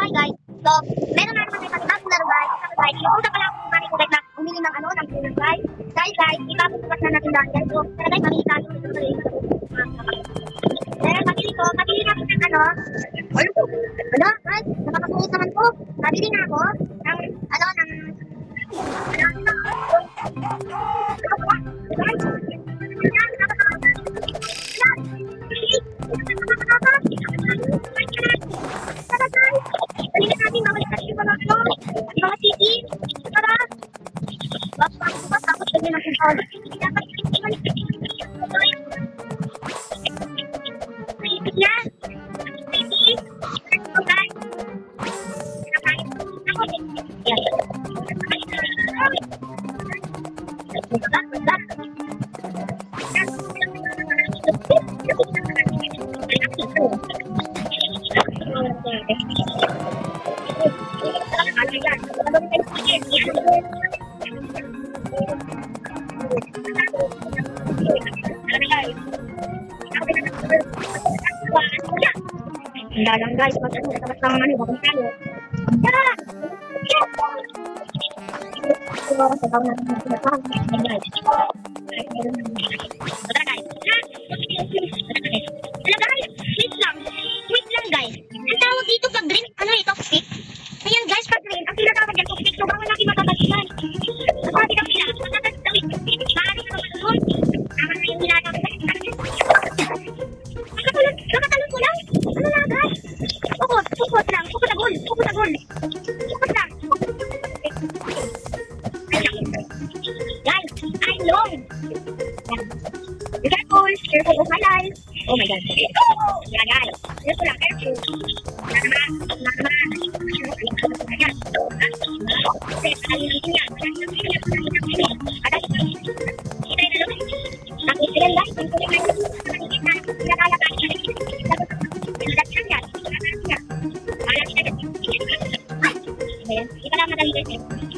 hi guys. So, meron na naman kami bagong laro guys. Sabi guys, inuusap pala ako kung mami ko guys na umili ng ano, ng tulong guys. Dahil guys, ipapupukas na natin dahil guys. So, tara guys, mamili tayo. Mabili natin ng ano. Ano guys, nakakasungit naman po. Mabili na ako ng ano, ng dalang guys, magkakamas lang ano, bakit tayo? Tara! Sa taon natin na sinasama, guys. Tara guys. Hello guys, wait lang guys. Ang tawag dito pag drink, ano eh, toxic? Ayan guys, pag drink, ang tinatawag yan toxic, so bawal natin matatagyan. Sabi na sila, matatagyan. Maaari na naman doon. Tama na yung ginagawa. Nakatalon ko lang. Ano na guys? Pukot lang. Pukot agol. Pukot lang. Guys, I'm long. Be careful. Careful of my life. Oh my god. Yeah guys. Careful lang. Careful. Ayan. Kasi panalin lang siya. Kita lang madali guys.